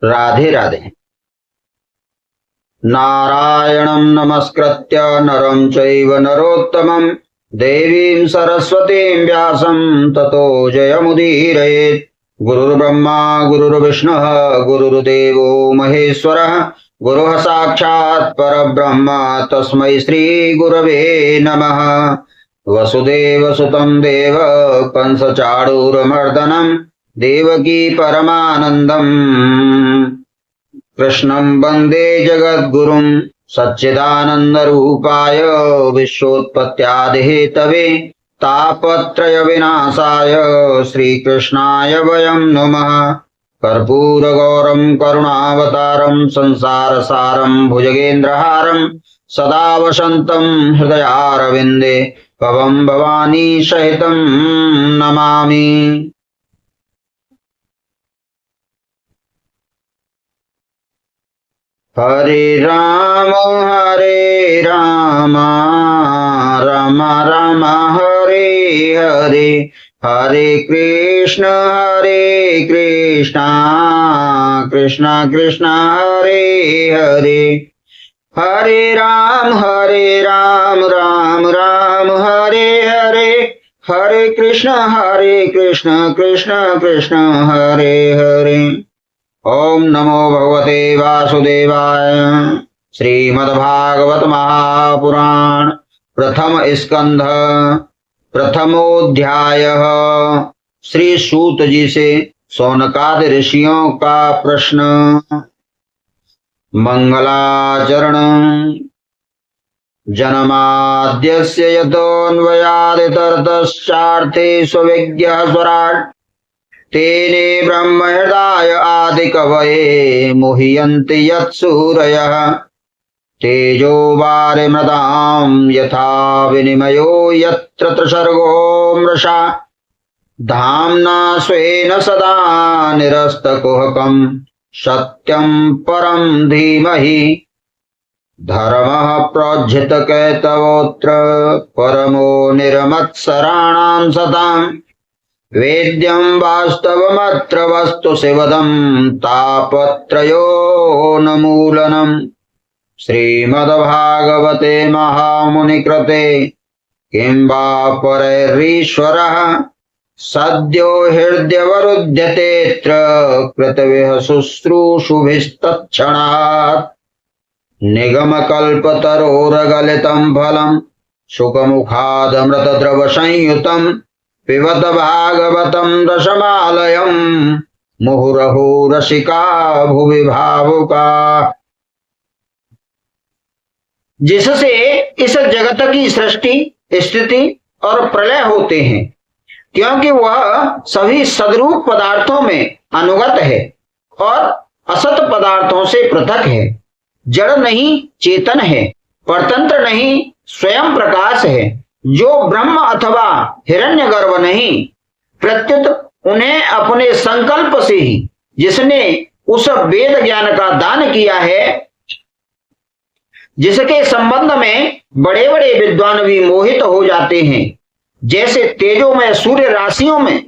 राधे राधे। नारायणं नमस्कृत्य नरं चैव नरोत्तमं देवीं सरस्वतीं व्यासं ततो जयमुदीरयेत्। गुरुर्ब्रह्मा गुरुर्विष्णुः गुरुर्देवो महेश्वरः गुरुः साक्षात् परब्रह्म तस्मै श्रीगुरवे नमः। वसुदेवसुतं देव कंसचाणूरमर्दनं देवकी परमानन्दम् कृष्णं वन्दे जगद्गुरुं सच्चिदानन्दरूपाय विश्वोत्पत्त्यादिहेतवे तापत्रय विनाशाय श्रीकृष्णाय वयं नमः। कर्पूरगौरं करुणावतारं संसारसारं भुजगेन्द्रहारं सदा वसन्तं हृदयारविन्दे भवं भवानी सहितं नमामि। हरे राम राम राम हरे हरे, हरे कृष्ण कृष्ण कृष्ण हरे हरे, हरे राम राम राम हरे हरे, हरे कृष्ण कृष्ण कृष्ण हरे हरे। ओम नमो भगवते वासुदेवाय। श्रीमद्भागवत महापुराण प्रथम स्कंध प्रथमोध्याय। श्री सूत जी से शौनकादि ऋषियों का प्रश्न। मंगलाचरण। जन्माद्यस्य यतोऽन्वयादितरतश्चार्थे स्वविज्ञः स्वराट् तेने ब्रह्म हृदय आदि कवये मुह्यन्ति यत्सूरयः। तेजो वारिमृतां यथा विनिमयो यत्र त्रिसर्गो मृषा धाम्ना स्वेन सदा निरस्तकुहकं सत्यं परं धीमहि। धर्मः प्रोज्झितकैतवोऽत्र परमो निर्मत्सराणां सताम् वेद्यं वास्तवमत्र वस्तु शिवदं तापत्रयोन्मूलनम्। श्रीमद्भागवते महामुनिकृते किं वा परैरीश्वरः सद्यो हृद्यवरुध्यतेऽत्र कृतविह शुश्रूषुभिस्तत्क्षणात्। निगमकल्पतरोरगलितं फलं शुकमुखादमृतद्रवसंयुतं पिबत भागवतं रसमालयं मुहुरहो रसिका भुवि भावुका। जिससे इस जगत की सृष्टि स्थिति और प्रलय होते हैं, क्योंकि वह सभी सद्रूप पदार्थों में अनुगत है और असत पदार्थों से पृथक है। जड़ नहीं चेतन है, परतंत्र नहीं स्वयं प्रकाश है। जो ब्रह्म अथवा हिरण्यगर्भ नहीं, प्रत्युत उन्हें अपने संकल्प से ही जिसने उस वेद ज्ञान का दान किया है, जिसके संबंध में बड़े बड़े विद्वान भी मोहित हो जाते हैं। जैसे तेजो में सूर्य राशियों में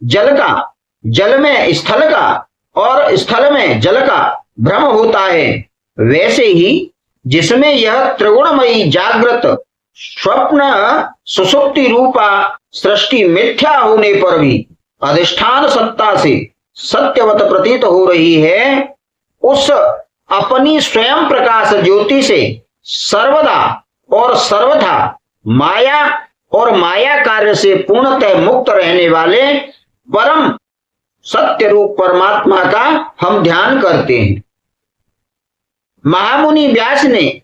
जल का, जल में स्थल का और स्थल में जल का भ्रम होता है, वैसे ही जिसमें यह त्रिगुणमयी जागृत स्वप्न सुषुप्ति रूपा सृष्टि मिथ्या होने पर भी अधिष्ठान सत्ता से सत्यवत प्रतीत हो रही है, उस अपनी स्वयं प्रकाश ज्योति से सर्वदा और सर्वथा माया और माया कार्य से पूर्णतः मुक्त रहने वाले परम सत्य रूप परमात्मा का हम ध्यान करते हैं। महामुनि व्यास ने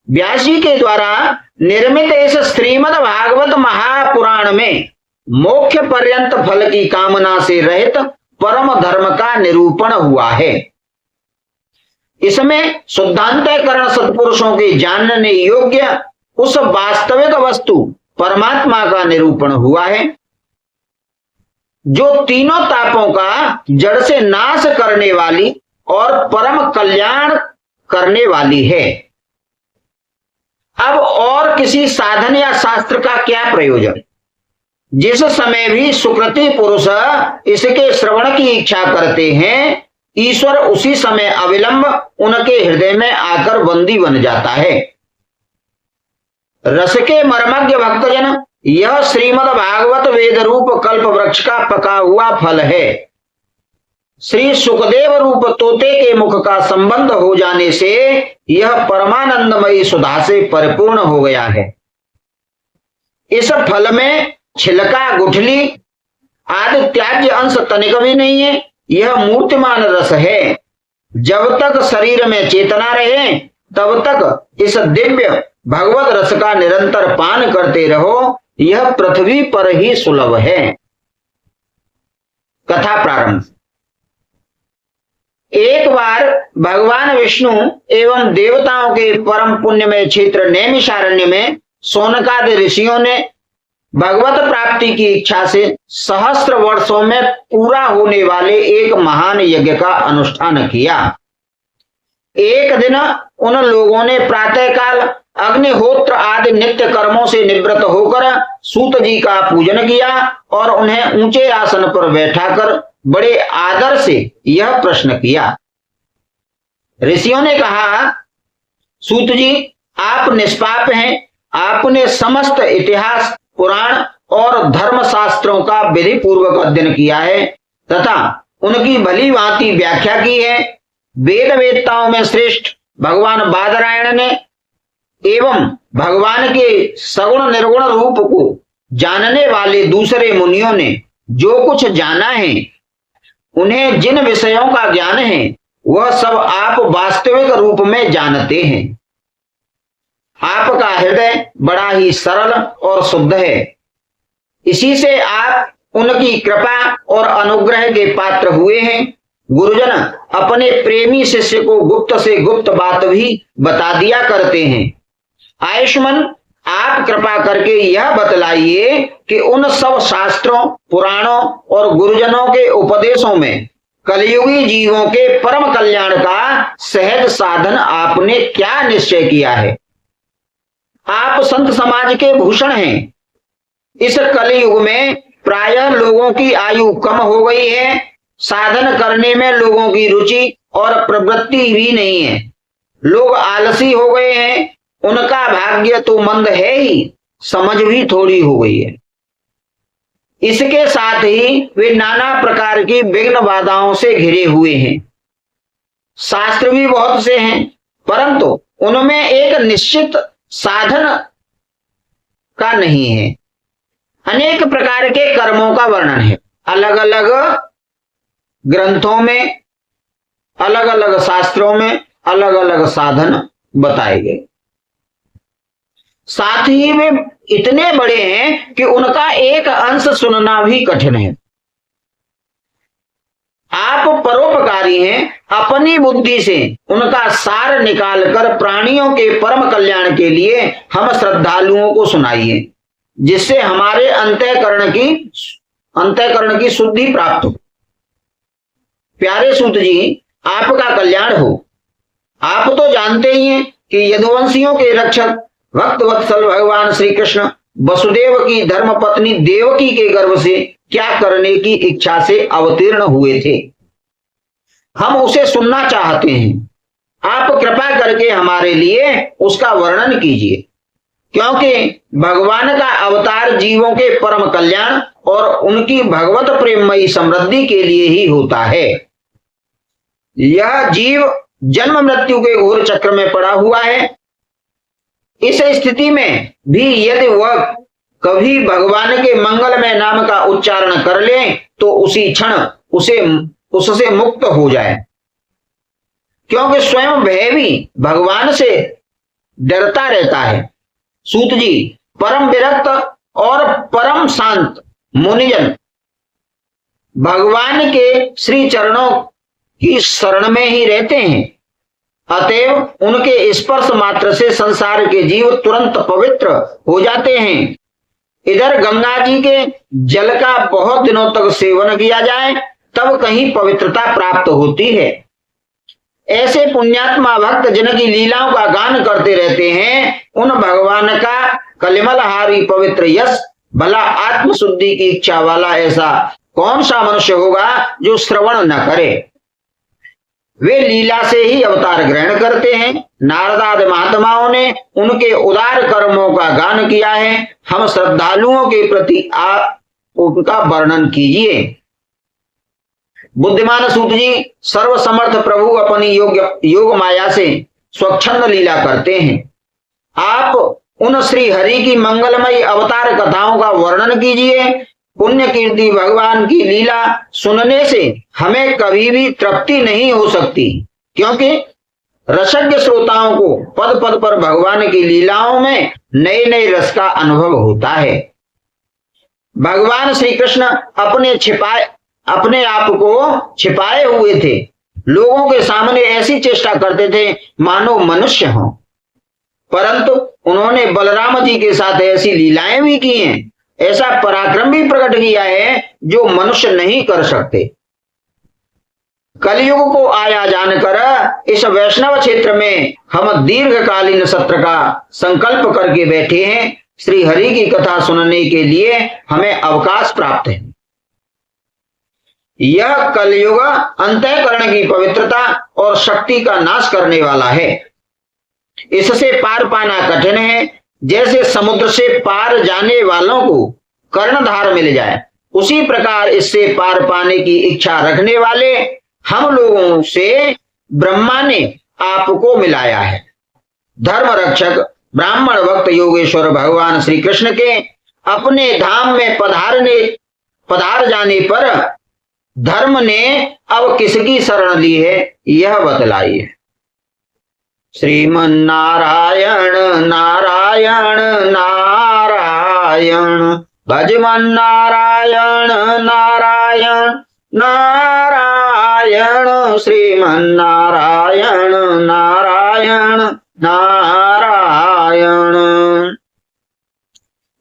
व्यास जी के द्वारा निर्मित इस श्रीमद् भागवत महापुराण में मोक्ष पर्यंत फल की कामना से रहित परम धर्म का निरूपण हुआ है। इसमें शुद्धांतःकरण सत्पुरुषों के जानने योग्य उस वास्तविक वस्तु परमात्मा का निरूपण हुआ है, जो तीनों तापों का जड़ से नाश करने वाली और परम कल्याण करने वाली है। अब और किसी साधन या शास्त्र का क्या प्रयोजन, जिस समय भी सुकृति पुरुष इसके श्रवण की इच्छा करते हैं, ईश्वर उसी समय अविलंब उनके हृदय में आकर बंदी बन जाता है। रस के मर्मज्ञ भक्तजन, यह श्रीमद् भागवत वेद रूप कल्प वृक्ष का पका हुआ फल है। श्री सुखदेव रूप तोते के मुख का संबंध हो जाने से यह परमानंदमयी सुधा से परिपूर्ण हो गया है। इस फल में छिलका, गुठली आदि त्याज्य अंश तनिक भी नहीं है। यह मूर्तिमान रस है। जब तक शरीर में चेतना रहे तब तक इस दिव्य भगवत रस का निरंतर पान करते रहो। यह पृथ्वी पर ही सुलभ है। कथा प्रारंभ। एक बार भगवान विष्णु एवं देवताओं के परम पुण्यमय क्षेत्र नैमिषारण्य में शौनकादि ऋषियों ने भगवत प्राप्ति की इच्छा से सहस्त्र वर्षों में पूरा होने वाले एक महान यज्ञ का अनुष्ठान किया। एक दिन उन लोगों ने प्रातःकाल अग्निहोत्र आदि नित्य कर्मों से निवृत्त होकर सूत जी का पूजन किया और उन्हें ऊंचे आसन पर बैठाकर बड़े आदर से यह प्रश्न किया। ऋषियों ने कहा, सूत जी, आप निष्पाप हैं। आपने समस्त इतिहास, पुराण और धर्म शास्त्रों का विधि पूर्वक अध्ययन किया है तथा उनकी भली भांति व्याख्या की है। वेद वेदताओं में श्रेष्ठ भगवान बादरायण ने एवं भगवान के सगुण निर्गुण रूप को जानने वाले दूसरे मुनियों ने जो कुछ जाना है, उन्हें जिन विषयों का ज्ञान है, वह सब आप वास्तविक रूप में जानते हैं। आपका हृदय बड़ा ही सरल और शुद्ध है। इसी से आप उनकी कृपा और अनुग्रह के पात्र हुए हैं। गुरुजन अपने प्रेमी शिष्य को गुप्त से गुप्त बात भी बता दिया करते हैं। आयुष्मान, आप कृपा करके यह बतलाइए कि उन सब शास्त्रों, पुराणों और गुरुजनों के उपदेशों में कलयुगी जीवों के परम कल्याण का सहज साधन आपने क्या निश्चय किया है। आप संत समाज के भूषण हैं। इस कलयुग में प्रायः लोगों की आयु कम हो गई है। साधन करने में लोगों की रुचि और प्रवृत्ति भी नहीं है। लोग आलसी हो गए हैं। उनका भाग्य तो मंद है ही, समझ भी थोड़ी हो गई है। इसके साथ ही वे नाना प्रकार की विघ्न बाधाओं से घिरे हुए हैं। शास्त्र भी बहुत से हैं, परंतु उनमें एक निश्चित साधन का नहीं है। अनेक प्रकार के कर्मों का वर्णन है। अलग अलग ग्रंथों में, अलग अलग शास्त्रों में अलग अलग साधन बताए गए। साथ ही वे इतने बड़े हैं कि उनका एक अंश सुनना भी कठिन है। आप परोपकारी हैं। अपनी बुद्धि से उनका सार निकालकर प्राणियों के परम कल्याण के लिए हम श्रद्धालुओं को सुनाइए, जिससे हमारे अंतःकरण की शुद्धि प्राप्त हो। प्यारे सूत जी, आपका कल्याण हो। आप तो जानते ही हैं कि यदुवंशियों के रक्षक भक्त वत्सल भगवान श्री कृष्ण वसुदेव की धर्म पत्नी देवकी के गर्भ से क्या करने की इच्छा से अवतीर्ण हुए थे। हम उसे सुनना चाहते हैं। आप कृपा करके हमारे लिए उसका वर्णन कीजिए, क्योंकि भगवान का अवतार जीवों के परम कल्याण और उनकी भगवत प्रेममयी समृद्धि के लिए ही होता है। यह जीव जन्म मृत्यु के घोर चक्र में पड़ा हुआ है। इस स्थिति में भी यदि वह कभी भगवान के मंगलमय नाम का उच्चारण कर ले तो उसी क्षण उससे मुक्त हो जाए, क्योंकि स्वयं वह भी भगवान से डरता रहता है। सूत जी, परम विरक्त और परम शांत मुनिजन भगवान के श्री चरणों की शरण में ही रहते हैं। अतएव उनके स्पर्श मात्र से संसार के जीव तुरंत पवित्र हो जाते हैं। इधर गंगा जी के जल का बहुत दिनों तक सेवन किया जाए तब कहीं पवित्रता प्राप्त होती है। ऐसे पुण्यात्मा भक्त जिनकी लीलाओं का गान करते रहते हैं, उन भगवान का कलिमलहारी पवित्र यश भला आत्मशुद्धि की इच्छा वाला ऐसा कौन सा मनुष्य होगा जो श्रवण न करे। वे लीला से ही अवतार ग्रहण करते हैं। नारदादि महात्माओं ने उनके उदार कर्मों का गान किया है। हम श्रद्धालुओं के प्रति आप उनका वर्णन कीजिए। बुद्धिमान सूत जी, सर्वसमर्थ प्रभु अपनी योग माया से स्वच्छंद लीला करते हैं। आप उन श्री हरि की मंगलमयी अवतार कथाओं का वर्णन कीजिए। पुण्य कीर्ति भगवान की लीला सुनने से हमें कभी भी तृप्ति नहीं हो सकती, क्योंकि रसज्ञ श्रोताओं को पद पद पर भगवान की लीलाओं में नए नए रस का अनुभव होता है। भगवान श्री कृष्ण अपने आप को छिपाए हुए थे। लोगों के सामने ऐसी चेष्टा करते थे मानो मनुष्य हों, परंतु उन्होंने बलराम जी के साथ ऐसी लीलाएं भी की हैं, ऐसा पराक्रम भी प्रकट किया है जो मनुष्य नहीं कर सकते। कलयुग को आया जानकर इस वैष्णव क्षेत्र में हम दीर्घकालीन सत्र का संकल्प करके बैठे हैं। श्री हरि की कथा सुनने के लिए हमें अवकाश प्राप्त है। यह कलयुग अंतःकरण की पवित्रता और शक्ति का नाश करने वाला है। इससे पार पाना कठिन है। जैसे समुद्र से पार जाने वालों को कर्णधार मिल जाए, उसी प्रकार इससे पार पाने की इच्छा रखने वाले हम लोगों से ब्रह्मा ने आपको मिलाया है। धर्म रक्षक ब्राह्मण भक्त योगेश्वर भगवान श्री कृष्ण के अपने धाम में पधार जाने पर धर्म ने अब किसकी शरण ली है, यह बतलाइए। श्रीमन्नारायण नारायण नारायण, भजमन नारायण नारायण नारायण, श्रीमन्नारायण नारायण नारायण।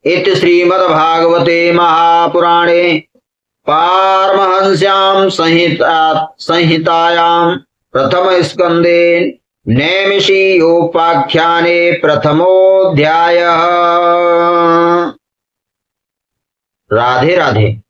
इति श्रीमद्भागवते महापुराणे पारमहंस्यां संहितायां प्रथम स्कंदे नैमिषीयोपाख्याने प्रथमोऽध्यायः। राधे राधे।